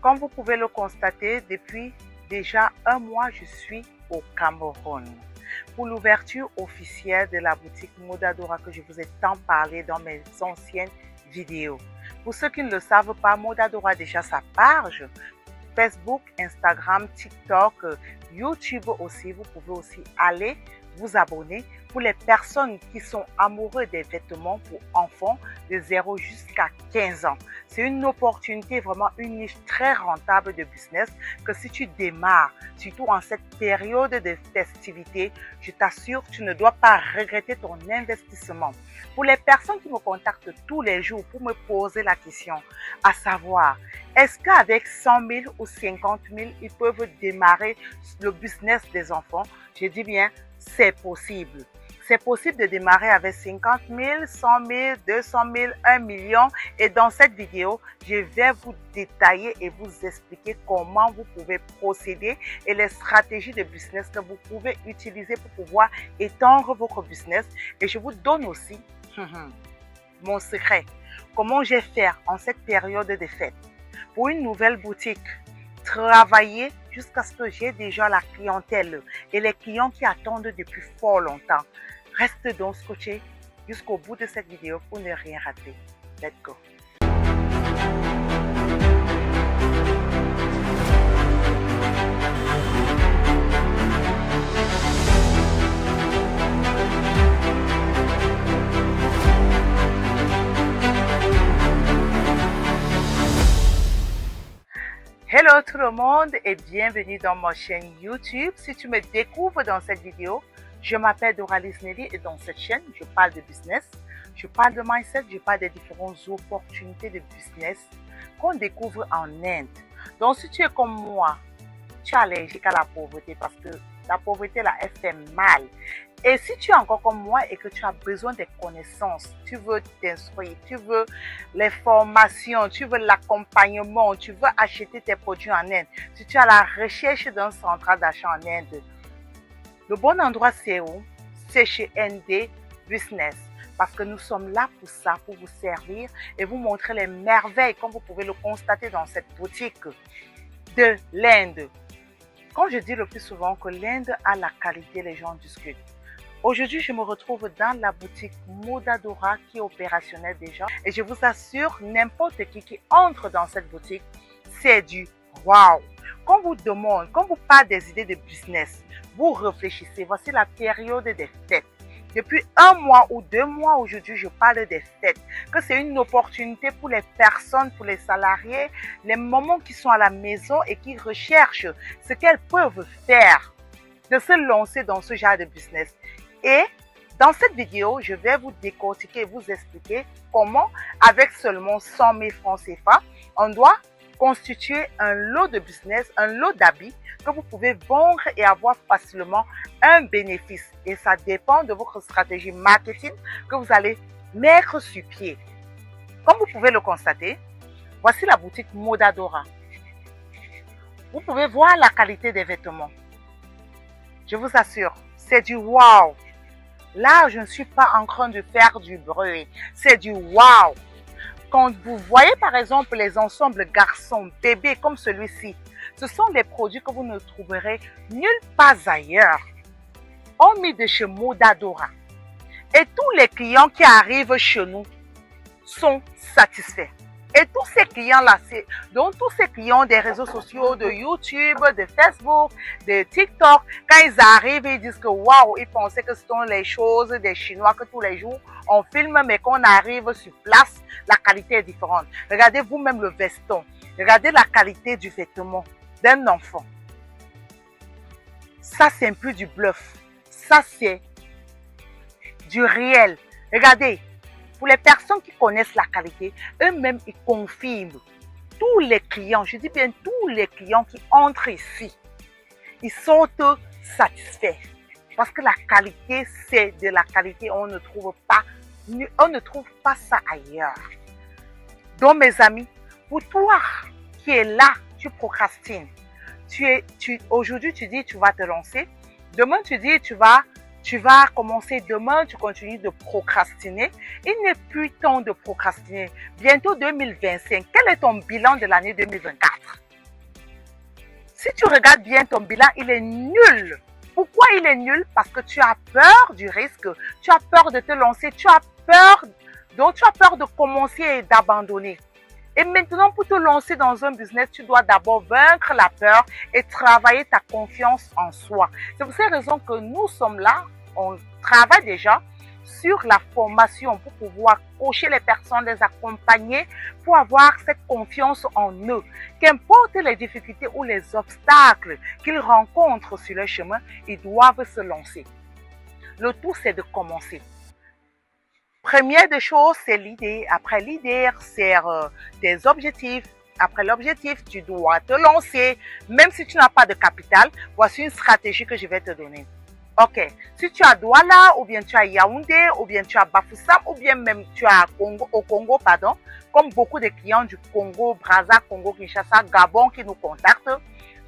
Comme vous pouvez le constater, depuis déjà un mois, je suis au Cameroun pour l'ouverture officielle de la boutique Modadora que je vous ai tant parlé dans mes anciennes vidéos. Pour ceux qui ne le savent pas, Modadora a déjà sa page Facebook, Instagram, TikTok, YouTube aussi. Vous pouvez aussi aller vous abonner pour les personnes qui sont amoureux des vêtements pour enfants de 0 jusqu'à 15 ans. C'est une opportunité, vraiment une niche très rentable de business que si tu démarres, surtout en cette période de festivité, je t'assure, tu ne dois pas regretter ton investissement. Pour les personnes qui me contactent tous les jours pour me poser la question, à savoir, est-ce qu'avec 100 000 ou 50 000, ils peuvent démarrer le business des enfants? Je dis bien, c'est possible. C'est possible de démarrer avec 50 000, 100 000, 200 000, 1 million. Et dans cette vidéo, je vais vous détailler et vous expliquer comment vous pouvez procéder et les stratégies de business que vous pouvez utiliser pour pouvoir étendre votre business. Et je vous donne aussi mon secret. Comment je vais faire en cette période de fête pour une nouvelle boutique. Travailler jusqu'à ce que j'ai déjà la clientèle et les clients qui attendent depuis fort longtemps. Reste donc scotché jusqu'au bout de cette vidéo pour ne rien rater. Let's go! Hello tout le monde et bienvenue dans ma chaîne YouTube. Si tu me découvres dans cette vidéo, je m'appelle Doralice Nelly et dans cette chaîne, je parle de business, je parle de mindset, je parle des différentes opportunités de business qu'on découvre en Inde. Donc si tu es comme moi, tu es allergique à la pauvreté parce que la pauvreté là, elle fait mal. Et si tu es encore comme moi et que tu as besoin des connaissances, tu veux t'instruire, tu veux les formations, tu veux l'accompagnement, tu veux acheter tes produits en Inde, si tu es à la recherche d'un central d'achat en Inde, le bon endroit c'est où? C'est chez ND Business. Parce que nous sommes là pour ça, pour vous servir et vous montrer les merveilles, comme vous pouvez le constater dans cette boutique de l'Inde. Comme je dis le plus souvent que l'Inde a la qualité, les gens discutent. Aujourd'hui, je me retrouve dans la boutique Modadora qui est opérationnelle déjà. Et je vous assure, n'importe qui entre dans cette boutique, c'est du wow. Quand vous demande, quand vous parlez des idées de business, vous réfléchissez. Voici la période des fêtes. Depuis un mois ou 2 mois aujourd'hui, je parle des fêtes. Que c'est une opportunité pour les personnes, pour les salariés, les mamans qui sont à la maison et qui recherchent ce qu'elles peuvent faire de se lancer dans ce genre de business. Et dans cette vidéo, je vais vous décortiquer et vous expliquer comment, avec seulement 100 000 francs CFA, on doit constituer un lot de business, un lot d'habits que vous pouvez vendre et avoir facilement un bénéfice. Et ça dépend de votre stratégie marketing que vous allez mettre sur pied. Comme vous pouvez le constater, voici la boutique Modadora. Vous pouvez voir la qualité des vêtements. Je vous assure, c'est du wow. Là, je ne suis pas en train de faire du bruit. C'est du wow. Quand vous voyez par exemple les ensembles garçons, bébés comme celui-ci, ce sont des produits que vous ne trouverez nulle part ailleurs, hormis de chez Modadora. Et tous les clients qui arrivent chez nous sont satisfaits. Et tous ces clients-là, donc tous ces clients des réseaux sociaux, de YouTube, de Facebook, de TikTok, quand ils arrivent, ils disent que waouh, ils pensaient que ce sont les choses des Chinois que tous les jours on filme, mais quand on arrive sur place, la qualité est différente. Regardez vous-même le veston, regardez la qualité du vêtement d'un enfant. Ça, c'est un peu du bluff. Ça, c'est du réel. Regardez. Pour les personnes qui connaissent la qualité, eux-mêmes, ils confirment. Tous les clients, je dis bien tous les clients qui entrent ici, ils sont satisfaits. Parce que la qualité, c'est de la qualité. On ne trouve pas ça ailleurs. Donc, mes amis, pour toi qui es là, tu procrastines. Aujourd'hui, tu dis tu vas te lancer. Demain, tu dis tu vas commencer demain, tu continues de procrastiner. Il n'est plus temps de procrastiner. Bientôt 2025. Quel est ton bilan de l'année 2024? Si tu regardes bien ton bilan, il est nul. Pourquoi il est nul? Parce que tu as peur du risque, tu as peur de te lancer, tu as peur de commencer et d'abandonner. Et maintenant, pour te lancer dans un business, tu dois d'abord vaincre la peur et travailler ta confiance en soi. C'est pour cette raison que nous sommes là, on travaille déjà sur la formation pour pouvoir coacher les personnes, les accompagner pour avoir cette confiance en eux. Qu'importe les difficultés ou les obstacles qu'ils rencontrent sur leur chemin, ils doivent se lancer. Le tout, c'est de commencer. Première des choses, c'est l'idée. Après l'idée, c'est tes objectifs. Après l'objectif, tu dois te lancer. Même si tu n'as pas de capital, voici une stratégie que je vais te donner. Ok, si tu as Douala, ou bien tu as Yaoundé, ou bien tu as Bafoussam, ou bien même tu as au Congo, pardon, comme beaucoup de clients du Congo, Brazza, Congo, Kinshasa, Gabon qui nous contactent,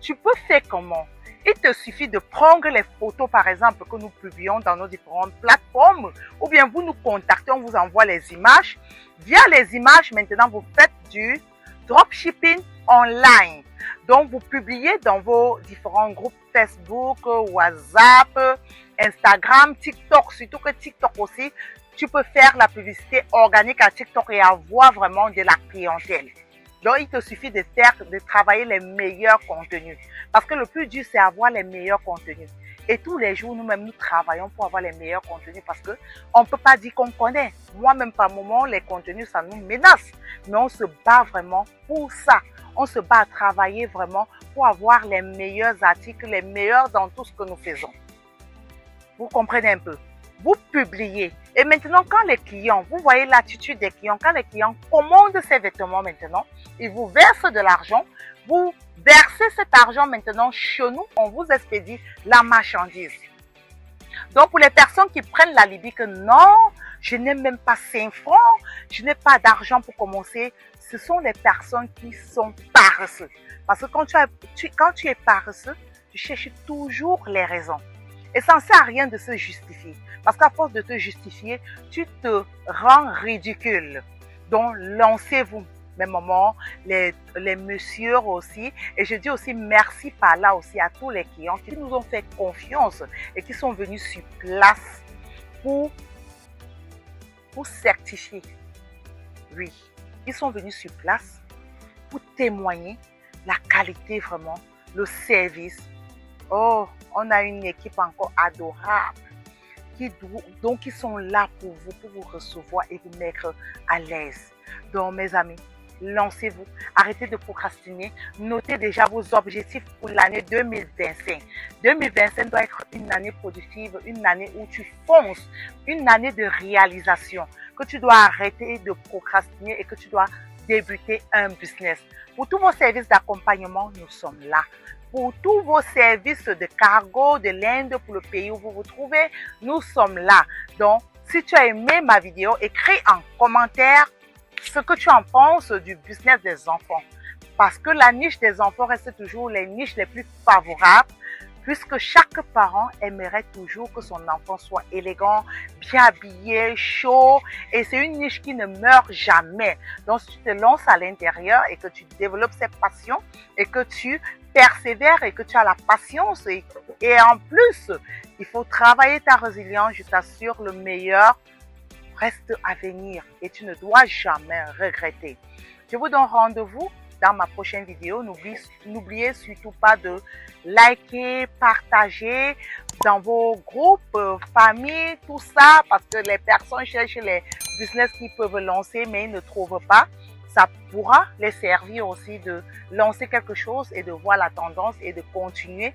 tu peux faire comment? Il te suffit de prendre les photos, par exemple, que nous publions dans nos différentes plateformes, ou bien vous nous contactez, on vous envoie les images. Via les images, maintenant, vous faites du dropshipping online. Donc, vous publiez dans vos différents groupes Facebook, WhatsApp, Instagram, TikTok, surtout que TikTok aussi, tu peux faire la publicité organique à TikTok et avoir vraiment de la clientèle. Donc, il te suffit de travailler les meilleurs contenus. Parce que le plus dur, c'est avoir les meilleurs contenus. Et tous les jours, nous-mêmes, nous travaillons pour avoir les meilleurs contenus parce que on ne peut pas dire qu'on connaît. Moi-même, par moment, les contenus, ça nous menace. Mais on se bat vraiment pour ça. On se bat à travailler vraiment pour avoir les meilleurs articles, les meilleurs dans tout ce que nous faisons. Vous comprenez un peu? Vous publiez. Et maintenant, quand les clients, vous voyez l'attitude des clients, quand les clients commandent ces vêtements maintenant, ils vous versent de l'argent, vous versez cet argent maintenant chez nous, on vous expédie la marchandise. Donc, pour les personnes qui prennent la libye que non, je n'ai même pas 5 francs, je n'ai pas d'argent pour commencer, ce sont les personnes qui sont paresseux. Parce que quand tu es paresseux, tu cherches toujours les raisons. Et ça ne sert à rien de se justifier. Parce qu'à force de te justifier, tu te rends ridicule. Donc, lancez-vous. Mes mamans, les messieurs aussi. Et je dis aussi merci par là aussi à tous les clients qui nous ont fait confiance et qui sont venus sur place pour certifier. Oui, ils sont venus sur place pour témoigner la qualité vraiment, le service. Oh, on a une équipe encore adorable donc ils sont là pour vous recevoir et vous mettre à l'aise. Donc mes amis, lancez-vous, arrêtez de procrastiner, notez déjà vos objectifs pour l'année 2025. 2025 doit être une année productive, une année où tu fonces, une année de réalisation, que tu dois arrêter de procrastiner et que tu dois débuter un business. Pour tous vos services d'accompagnement, nous sommes là. Pour tous vos services de cargo de l'Inde, pour le pays où vous vous trouvez, nous sommes là. Donc, si tu as aimé ma vidéo, écris en commentaire ce que tu en penses du business des enfants. Parce que la niche des enfants reste toujours les niches les plus favorables, puisque chaque parent aimerait toujours que son enfant soit élégant, bien habillé, chaud, et c'est une niche qui ne meurt jamais. Donc, si tu te lances à l'intérieur et que tu développes cette passion et que tu persévères et que tu as la patience et en plus, il faut travailler ta résilience, je t'assure, le meilleur reste à venir et tu ne dois jamais regretter. Je vous donne rendez-vous dans ma prochaine vidéo. N'oubliez surtout pas de liker, partager dans vos groupes, familles, tout ça, parce que les personnes cherchent les business qu'ils peuvent lancer, mais ils ne trouvent pas. Ça pourra les servir aussi de lancer quelque chose et de voir la tendance et de continuer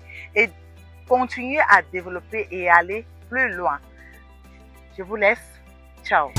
à développer et aller plus loin. Je vous laisse. Ciao.